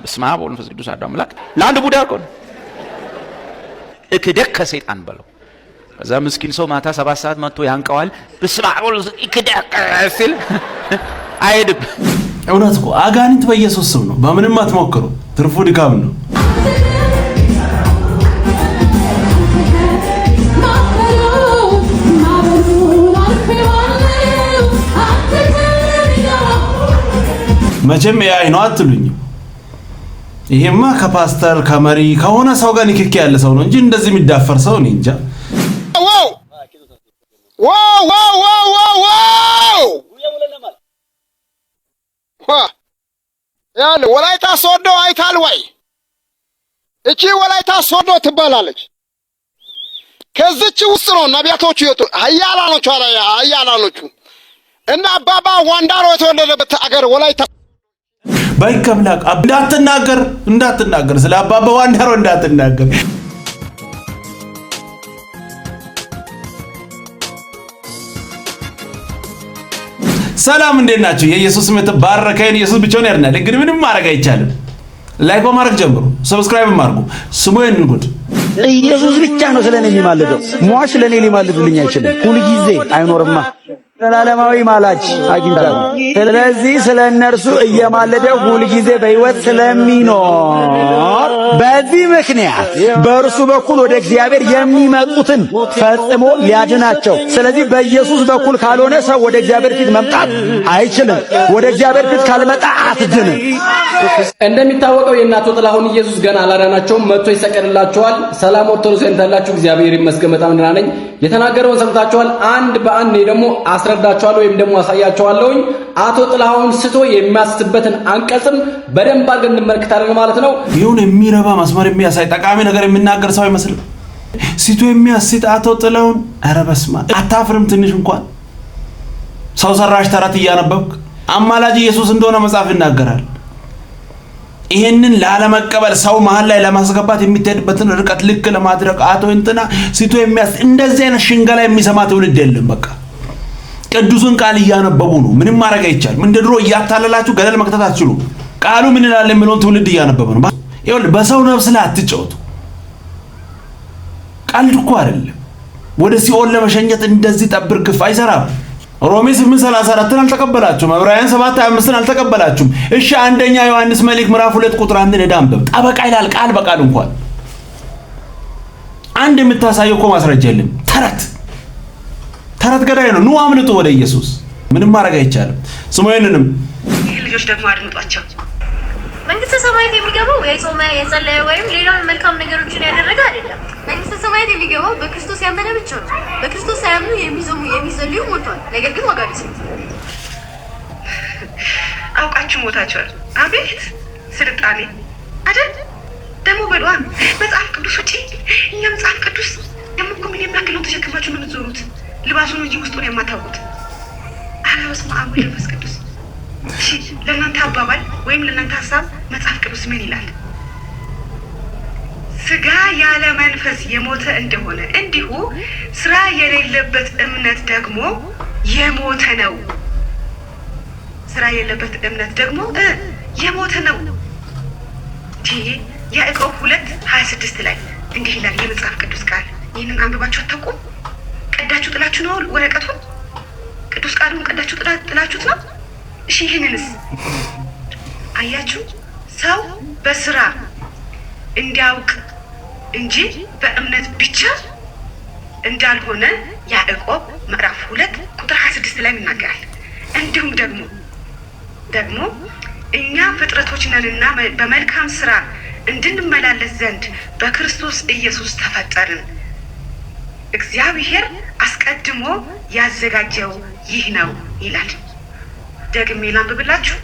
በስመ አብ ወወልድ ወመንፈስ ቅዱስ አሐዱ አምላክ ለአንድ ቡዳ እኮ ነው እክደክ ከሰይጣን በለው ከዛ ምስኪን ሰው ማታ 7 ሰዓት መጥቶ ያንቀዋል በስመ አብ ወወልድ እክደክ ሲል አይድብ እውነት እኮ አጋንንት በኢየሱስ ስም ነው በምንም አትሞክሩ ትርፉ ድካም ነው መቼም ያይ ነው አትሉኝ ይሄማ ከፓስተር ከመሪ ከሆነ ሰው ጋር ንክኪ ያለ ሰው ነው እንጂ እንደዚህ የሚዳፈር ሰው ነው እንጃ ያለ ወላይታ ሶዶ አይታል ወይ እቺ ወላይታ ሶዶ ትባላለች ከዚች ውስጥ ነው ነቢያቶቹ የወጡ ኃያላኖቹ እና አባባ ዋንዳሮ የተወለደበት አገር ወላይታ ባይከብላቅ እንዳትናገር ስለ አባባ ዋንዳሮ እንዳትናገር ሰላም እንዴት ናችሁ የኢየሱስ ስም ተባረከ ኢየሱስ ብቻውን ያድናል ግን ምንም ማድረግ አይቻልም ላይክ በማድረግ ጀምሩ ሰብስክራይብ ማድርጉ ስሙን እንጉድ ኢየሱስ ብቻ ነው ስለኔ የሚማልደው ሟች ለኔ ሊማልድልኝ አይችልም ሁሉ ጊዜ አይኖርማ ዘላለማዊ ማላጅ አግኝታል ስለዚህ ስለነርሱ እየማለደ ሁሉ ጊዜ በህይወት ስለሚኖር በዚህ ምክንያት በእርሱ በኩል ወደ እግዚአብሔር የሚመጡትን ፈጽሞ ሊያድናቸው ስለዚህ በኢየሱስ በኩል ካልሆነ ሰው ወደ እግዚአብሔር ፊት መምጣት አይችልም ወደ እግዚአብሔር ፊት ካልመጣ አትድንም እንደሚታወቀው የእናቱ ጥላሁን ኢየሱስ ገና አላዳናቸውም መጥቶ ይሰቀልላቸዋል ሰላም ኦርቶዶክስ እንታላችሁ እግዚአብሔር ይመስገን በጣም ደህና ነኝ የተናገረውን ሰምታችኋል አንድ በአንድ ደግሞ አስረዳችኋለሁ ወይም ደግሞ አሳያችኋለሁ አቶ ጥላሁን ስቶ የሚያስተበትን አንቀጽም በደንብ አድርገን እንመልከታለን ማለት ነው ይሁን የሚረባ መስመር የሚያሳይ ጠቃሚ ነገር የሚናገር ሰው አይመስልም ስቶ የሚያስት አቶ ጥላሁን ኧረ በስመ አብ አታፍርም ትንሽ እንኳን ሰው ሰራሽ ተረት እያነበብክ አማላጅ ኢየሱስ እንደሆነ መጽሐፍ ይናገራል ይሄንን ላለመቀበል ሰው መሃል ላይ ለማስገባት የሚተድበትን ርቀት ልክ ለማድረግ አቶ እንትና ስቶ የሚያስት እንደዚህ አይነት ሽንገላ የሚሰማ ትውልድ የለም በቃ ቅዱስን ቃል እያነበቡ ነው ምንም ማድረግ አይቻልም እንደ ድሮ እያታለላችሁ ገደል መክተት አትችሉ ቃሉ ምን ይላል የሚለውን ትውልድ እያነበበ ነው ይኸውልህ በሰው ነፍስ ላይ አትጫወቱ ቀልድ እኮ አይደለም ወደ ሲኦል ለመሸኘት እንደዚህ ጠብር ግፍ አይሰራም ሮሜ 8:34 አልተቀበላችሁም ዕብራውያን 7:25 አልተቀበላችሁም እሺ አንደኛ ዮሐንስ መልእክት ምዕራፍ 2 ቁጥር 1 ነዳንበብ ጠበቃ ይላል ቃል በቃል እንኳን አንድ የምታሳየው እኮ ማስረጃ የለም ተረት ገዳይ ነው ኑ አምልጡ ወደ ኢየሱስ ምንም ማድረግ አይቻልም ስሙየንንም ልጆች ደግሞ አድምጧቸው መንግስተ ሰማያት የሚገባው የጾመ የጸለየ ወይም ሌላውን መልካም ነገሮችን ያደረገ አይደለም መንግስተ ሰማያት የሚገባው በክርስቶስ ያመነ ብቻ ነው በክርስቶስ ሳያምኑ የሚጾሙ የሚጸልዩ ሞተዋል ነገር ግን ዋጋ ቢስ አውቃችሁ ሞታችኋል አቤት ስልጣኔ አይደል ደግሞ በሏን መጽሐፍ ቅዱስ ውጪ እኛ መጽሐፍ ቅዱስ ደግሞ ምን የሚያክለው ተሸክማችሁ ምን ዞሩት ልባሱን እንጂ ውስጡን የማታውቁት አላውስ ማአሙ መንፈስ ቅዱስ እሺ ለእናንተ አባባል ወይም ለእናንተ ሐሳብ መጽሐፍ ቅዱስ ምን ይላል ስጋ ያለ መንፈስ የሞተ እንደሆነ እንዲሁ ስራ የሌለበት እምነት ደግሞ የሞተ ነው ስራ የሌለበት እምነት ደግሞ የሞተ ነው ያዕቆብ 2:26 ላይ እንዲህ ይላል የመጽሐፍ ቅዱስ ቃል ይህንን አንብባችሁ አታውቁም ቀዳችሁ ጥላችሁ ነው ወረቀቱን ቅዱስ ቃሉን ቀዳችሁ ጥላችሁት ነው እሺ ይሄንንስ አያችሁ ሰው በስራ እንዲያውቅ እንጂ በእምነት ብቻ እንዳልሆነ ያዕቆብ ምዕራፍ 2 ቁጥር 26 ላይ ይናገራል እንዲሁም ደግሞ እኛ ፍጥረቶች ነንና በመልካም ስራ እንድንመላለስ ዘንድ በክርስቶስ ኢየሱስ ተፈጠርን እግዚአብሔር አስቀድሞ ያዘጋጀው ይህ ነው ይላል ደግሜ ላንብብላችሁ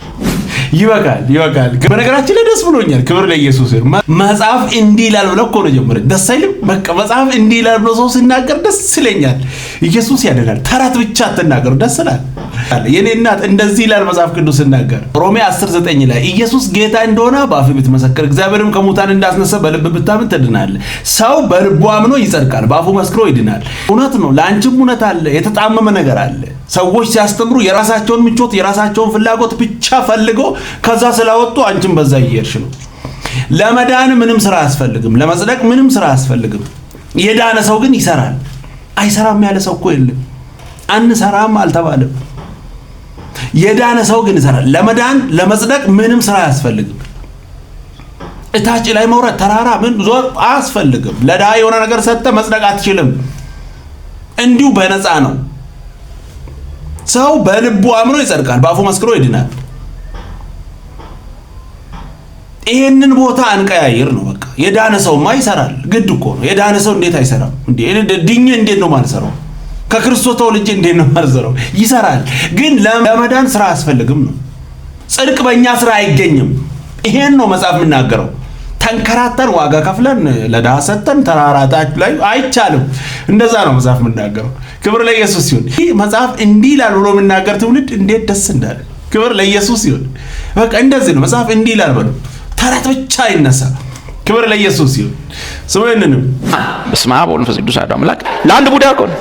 ይበቃል በነገራችን ላይ ደስ ብሎኛል ክብር ለኢየሱስ መጽሐፍ እንዲህ ይላል ብለው እኮ ነው ጀመረ ደስ አይልም በቃ መጽሐፍ እንዲህ ይላል ብሎ ሰው ሲናገር ደስ ይለኛል ኢየሱስ ያደናል ተረት ብቻ አትናገሩ ደስ ይላል የኔ እናት እንደዚህ ይላል መጽሐፍ ቅዱስ ሲናገር ሮሜ 10:9 ላይ ኢየሱስ ጌታ እንደሆነ በአፍ ብትመሰክር እግዚአብሔርም ከሙታን እንዳስነሳ በልብ ብታምን ትድናለህ ሰው በልቡ አምኖ ይጸድቃል በአፉ መስክሮ ይድናል እውነት ነው ላንቺም እውነት አለ የተጣመመ ነገር አለ ሰዎች ሲያስተምሩ የራሳቸውን ምቾት የራሳቸውን ፍላጎት ብቻ ፈልገው ከዛ ስላወጡ አንቺም በዛ ይየርሽ ነው ለመዳን ምንም ስራ አያስፈልግም። ለመጽደቅ ምንም ስራ አያስፈልግም። የዳነ ሰው ግን ይሰራል። አይሰራም ያለ ሰው እኮ የለም። አንሰራም አልተባለም። የዳነ ሰው ግን ይሰራል። ለመዳን ለመጽደቅ ምንም ስራ አያስፈልግም። እታች ላይ መውረድ ተራራ ምን ዞር አያስፈልግም። ለዳ የሆነ ነገር ሰጥተ መጽደቅ አትችልም። እንዲሁ በነፃ ነው። ሰው በልቡ አምኖ ይጸድቃል፣ በአፉ መስክሮ ይድናል። ይሄንን ቦታ አንቀያይር ነው በቃ። የዳነ ሰውማ ይሰራል። ግድ እኮ ነው። የዳነ ሰው እንዴት አይሰራም እንዴ? ድኜ እንዴት ነው ማልሰራው? ከክርስቶስ ተወልጄ እንዴት ነው ማልሰራው? ይሰራል። ግን ለመዳን ስራ አያስፈልግም ነው። ጽድቅ በእኛ ስራ አይገኝም። ይሄን ነው መጽሐፍ የምናገረው። ተንከራተን ዋጋ ከፍለን ለድሃ ሰጠን ተራራታች ላይ አይቻልም። እንደዛ ነው መጽሐፍ የምናገረው። ክብር ለኢየሱስ ይሁን። ይህ መጽሐፍ እንዲህ ይላል ብሎ የምናገር ትውልድ እንዴት ደስ እንዳለ። ክብር ለኢየሱስ ይሁን። በቃ እንደዚህ ነው መጽሐፍ እንዲህ ይላል በሉ። ተረት ብቻ ይነሳ። ክብር ለኢየሱስ ይሁን። ስሙኝንም በስመ አብ ወወልድ ወመንፈስ ቅዱስ አሐዱ አምላክ ለአንድ ቡዳ እኮ ነው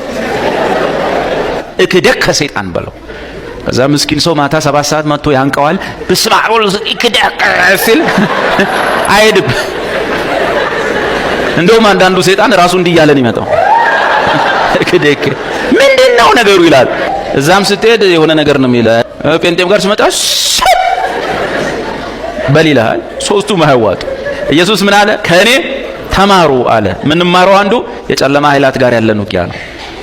እክደክ ከሰይጣን በለው። ከዛ ምስኪን ሰው ማታ 7 ሰዓት መጥቶ ያንቀዋል። በስመ አብ ወወልድ እክደክ ሲል አይሄድም። እንደውም አንዳንዱ ሰይጣን ራሱ እንዲህ እያለ ነው የሚመጣው። እክደክ ምንድነው ነገሩ ይላል። እዛም ስትሄድ የሆነ ነገር ነው የሚለው። ጴንጤም ጋር ሲመጣ በል ይልሃል። ሶስቱም አይዋጡ። ኢየሱስ ምን አለ? ከእኔ ተማሩ አለ። ምንማረው አንዱ የጨለማ ኃይላት ጋር ያለን ውጊያ ነው።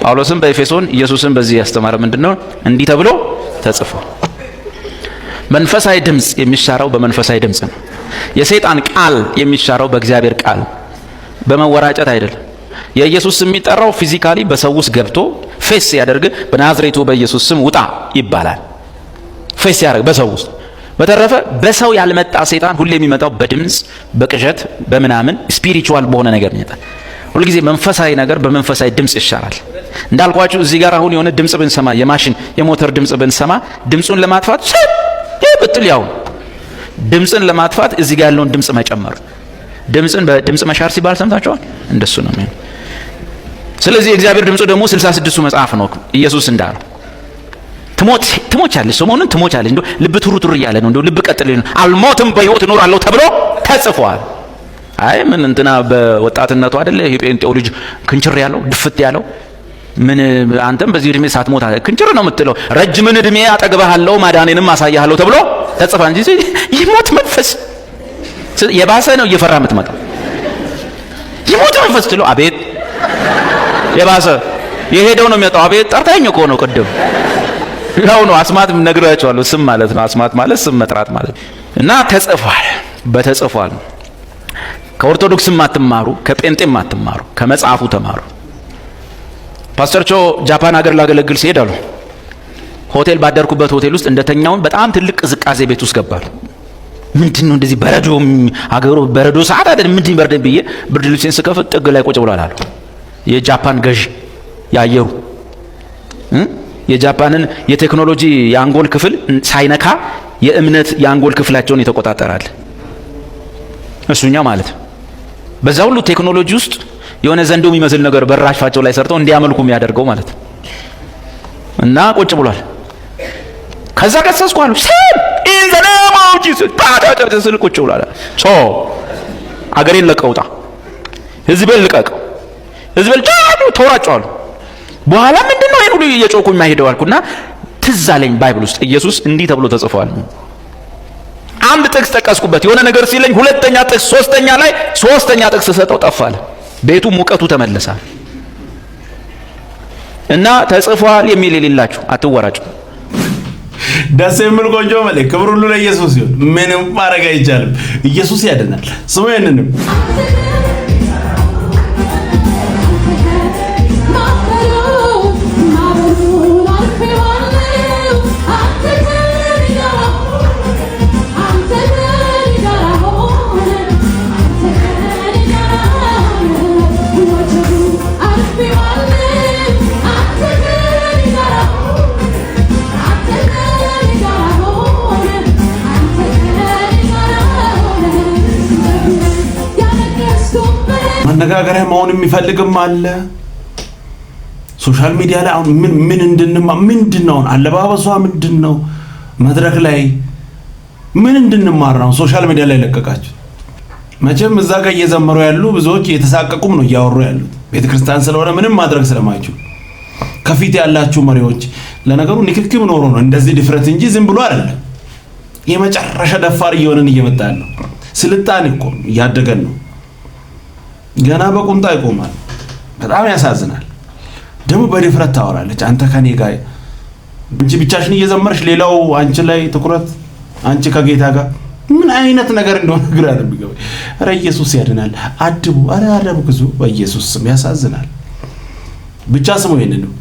ጳውሎስም በኤፌሶን ኢየሱስን በዚህ ያስተማረ ምንድነው? እንዲህ ተብሎ ተጽፏል። መንፈሳዊ ድምጽ የሚሻረው በመንፈሳዊ ድምጽ ነው። የሰይጣን ቃል የሚሻረው በእግዚአብሔር ቃል በመወራጨት አይደለም። የኢየሱስ ስም የሚጠራው ፊዚካሊ በሰው ውስጥ ገብቶ ፌስ ያደርግ በናዝሬቱ በኢየሱስ ስም ውጣ ይባላል። ፌስ ያደርግ በሰው ውስጥ። በተረፈ በሰው ያልመጣ ሰይጣን ሁሌ የሚመጣው በድምጽ በቅዠት በምናምን ስፒሪቹዋል በሆነ ነገር ይመጣል። ሁልጊዜ መንፈሳዊ ነገር በመንፈሳዊ ድምጽ ይሻላል። እንዳልኳችሁ እዚህ ጋር አሁን የሆነ ድምጽ ብንሰማ የማሽን የሞተር ድምጽ ብንሰማ ድምጹን ለማጥፋት ብትል ያው ድምጽን ለማጥፋት እዚህ ጋር ያለውን ድምጽ መጨመር። ድምጽን በድምጽ መሻር ሲባል ሰምታችኋል? እንደሱ ነው ማለት። ስለዚህ እግዚአብሔር ድምጹ ደግሞ 66ቱ መጽሐፍ ነው። ኢየሱስ እንዳለው ትሞቻለሽ፣ ሰሞኑን ትሞቻለሽ፣ እንደው ልብ ቱሩ እያለ ነው፣ እንደው ልብ ቀጥል ነው። አልሞትም በሕይወት እኖራለሁ ተብሎ ተጽፏል። አይ ምን እንትና በወጣትነቱ አይደለ ይሄ ጴንጤው ልጅ ክንችር ያለው ድፍት ያለው ምን አንተም በዚህ እድሜ ሳትሞት ክንችር ነው የምትለው። ረጅምን እድሜ አጠግብሃለሁ ማዳኔንም አሳያለሁ ተብሎ ተጽፏል እንጂ ይሞት መንፈስ የባሰ ነው እየፈራ የምትመጣው። ይሞት መንፈስ ትለው አቤት የባሰ የሄደው ነው የሚመጣው። አቤት ጠርታኝ እኮ ነው ቅድም ያው ነው አስማት ነግራቸዋለሁ። ስም ማለት ነው። አስማት ማለት ስም መጥራት ማለት እና ተጽፏል፣ በተጽፏል። ከኦርቶዶክስም አትማሩ፣ ከጴንጤም አትማሩ፣ ከመጽሐፉ ተማሩ። ፓስተር ቾ ጃፓን ሀገር ላገለግል ሲሄድ አሉ ሆቴል ባደርኩበት ሆቴል ውስጥ እንደተኛውን በጣም ትልቅ ቅዝቃዜ ቤት ውስጥ ገባል። ምንድነው እንደዚህ በረዶ ሀገሩ በረዶ ሰዓት አይደል ምንድን በረደኝ ብዬ ብርድ ልብሴን ስከፍት ጥግ ላይ ቁጭ ብሏል አሉ የጃፓን ገዥ ያየሩ የጃፓንን የቴክኖሎጂ የአንጎል ክፍል ሳይነካ የእምነት የአንጎል ክፍላቸውን ይተቆጣጣራል እሱኛ ማለት በዛ ሁሉ ቴክኖሎጂ ውስጥ የሆነ ዘንዶ የሚመስል ነገር በራሽፋቸው ላይ ሰርተው እንዲያመልኩ የሚያደርገው ማለት እና ቁጭ ብሏል። ከዛ ቀሰስኳሉ ሰም ኢን ዘ ኔም ኦፍ ጂሰስ ታታታ ስል ቁጭ ብሏል። ሶ አገሬን ለቀውጣ ህዝቤን ልቀቅ ህዝቤን ዳዱ ተወራጫሉ። በኋላ ምንድነው ይሄን ሁሉ እየጮኩ የማይሄደው አልኩና ትዝ አለኝ ባይብል ውስጥ ኢየሱስ እንዲህ ተብሎ ተጽፏል። አንድ ጥቅስ ጠቀስኩበት የሆነ ነገር ሲለኝ ሁለተኛ ጥቅስ ሶስተኛ ጥቅስ ሰጠው ጠፋለ። ቤቱ ሙቀቱ ተመለሰ እና ተጽፏል የሚል የሌላችሁ አትወራጩ። ደስ የሚል ቆንጆ መልእክት። ክብር ሁሉ ለኢየሱስ ይሁን። ምንም ማድረግ አይቻልም። ኢየሱስ ያድናል። ስሙ ይሄንንም መነጋገሪያ መሆን የሚፈልግም አለ። ሶሻል ሚዲያ ላይ አሁን ምን ምንድነው አለባበሷ ምንድነው መድረክ ላይ ምን እንድንማር ነው ሶሻል ሚዲያ ላይ ለቀቃችሁ? መቼም እዛ ጋር እየዘመሩ ያሉ ብዙዎች እየተሳቀቁም ነው እያወሩ ያሉት ቤተክርስቲያን ስለሆነ ምንም ማድረግ ስለማይችሉ ከፊት ያላችሁ መሪዎች ለነገሩ ንክክም ኖሮ ነው እንደዚህ ድፍረት እንጂ ዝም ብሎ አይደለም የመጨረሻ ደፋር እየሆነን እየመጣን ነው ስልጣን እኮ ያደገን ነው ገና በቁንጣ ይቆማል በጣም ያሳዝናል ደግሞ በድፍረት ታወራለች አንተ ከኔ ጋር እንጂ ብቻሽን እየዘመርሽ ሌላው አንቺ ላይ ትኩረት አንቺ ከጌታ ጋር ምን አይነት ነገር እንደሆነ ግራ ነው የሚገባው አረ ኢየሱስ ያድናል አድቡ አረ አረብ ግዙ በኢየሱስ ስም ያሳዝናል ብቻ ስሙ ይሄንን ነው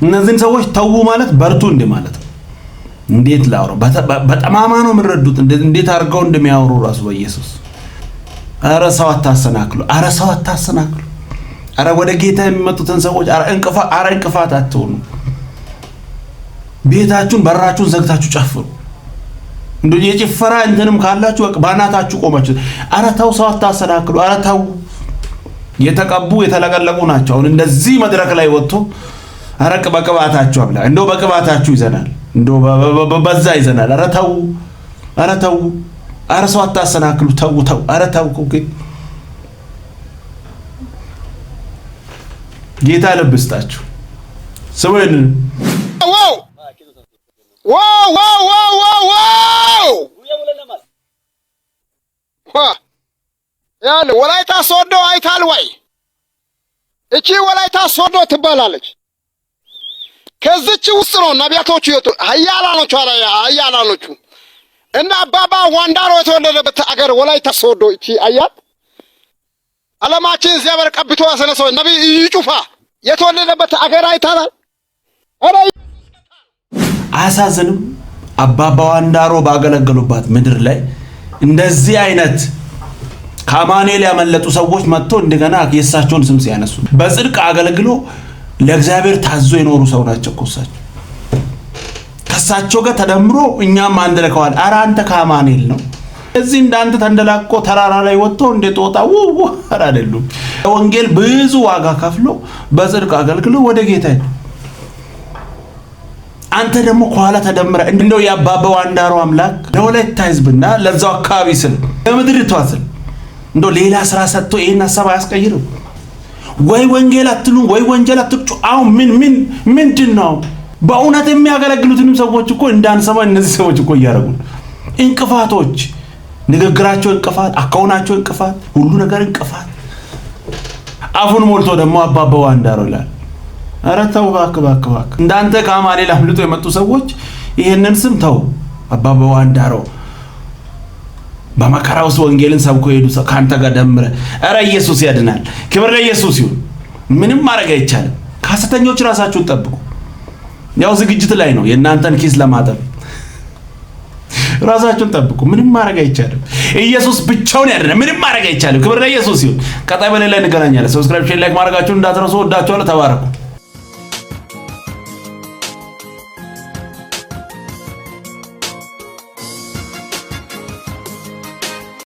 እነዚህን ሰዎች ተው ማለት በርቱ እንደ ማለት እንዴት ላውራ በጣማማ ነው ምረዱት እንዴት አርገው እንደሚያወሩ ራሱ በኢየሱስ አረ ሰው አታሰናክሉ አረ ወደ ጌታ የሚመጡትን ሰዎች አረ እንቅፋት አትሆኑ ቤታችሁን በራችሁን ዘግታችሁ ጨፍሩ እንዴ የጭፈራ እንትንም ካላችሁ ባናታችሁ ቆማችሁ አረ ተው ሰው አታሰናክሉ አረ ተው የተቀቡ የተለቀለቁ ናቸው አሁን እንደዚህ መድረክ ላይ ወጥቶ አረቅ በቅባታችሁ አብላ እንደው በቅባታችሁ ይዘናል እንደው በዛ ይዘናል አረ ተው አረ ሰው አታሰናክሉ ተው አረ ተው ጌታ ለብስታችሁ ሰውን ያለ ወላይታ ሶዶ አይታል ወይ እቺ ወላይታ ሶዶ ትባላለች ከዚች ውስጥ ነው ነቢያቶቹ ኃያላኖቹ እና አባባ ዋንዳሮ የተወለደበት አገር ወላይታ ሶዶ እቺ አያት ዓለማችን እግዚአብሔር ቀብቶ ያሰነሰው ነብይ እዩ ጩፋ የተወለደበት አገር አይታላል አረ አሳዝንም አባባ ዋንዳሮ ባገለገሉባት ምድር ላይ እንደዚህ አይነት ከአማኑኤል ያመለጡ ሰዎች መጥቶ እንደገና የሳቸውን ስም ሲያነሱ በጽድቅ አገልግሎ ለእግዚአብሔር ታዞ የኖሩ ሰው ናቸው ኮሳቸው ከሳቸው ጋር ተደምሮ እኛም አንድ ለከዋል አረ አንተ ከአማኑኤል ነው እዚህ እንዳንተ ተንደላቆ ተራራ ላይ ወጥቶ እንደ ጦጣ አረ አይደሉም ወንጌል ብዙ ዋጋ ከፍሎ በጽድቅ አገልግሎ ወደ ጌታ አንተ ደግሞ ኋላ ተደምረ እንደው ያባባ ዋንዳሮ አምላክ ለወላይታ ህዝብና ለዛው አካባቢ ስል ለምድሪቷ ስል እንደው ሌላ ስራ ሰጥቶ ይሄን ሐሳብ አያስቀይርም ወይ ወንጌል አትሉ ወይ ወንጀል አትጩ አሁን ምንድነው በእውነት የሚያገለግሉትንም ሰዎች እኮ እንዳንሰማ እነዚህ ሰዎች እኮ ያረጉ እንቅፋቶች ንግግራቸው እንቅፋት አካውናቸው እንቅፋት ሁሉ ነገር እንቅፋት አፉን ሞልቶ ደግሞ አባባ ዋንዳሮ ይላል አረ ተው ባክ እንዳንተ ከአማኑኤል አምልጦ የመጡ ሰዎች ይሄንን ስም ተው አባባ ዋንዳሮ በመከራውስ ወንጌልን ሰብኮ ሄዱ ካንተ ጋር ደምረ አረ ኢየሱስ ያድናል ክብር ለኢየሱስ ይሁን ምንም ማድረግ አይቻልም ካስተኞች ራሳችሁን ጠብቁ ያው ዝግጅት ላይ ነው የእናንተን ኪስ ለማጠብ ራሳችሁን ጠብቁ ምንም ማድረግ አይቻልም ኢየሱስ ብቻውን ያድናል ምንም ማድረግ አይቻልም ክብር ለኢየሱስ ይሁን ቀጣይ በሌላ እንገናኛለን ሰብስክራይብ ሼር ላይክ ማድረጋችሁን እንዳትረሱ ወዳችኋለሁ ተባረኩ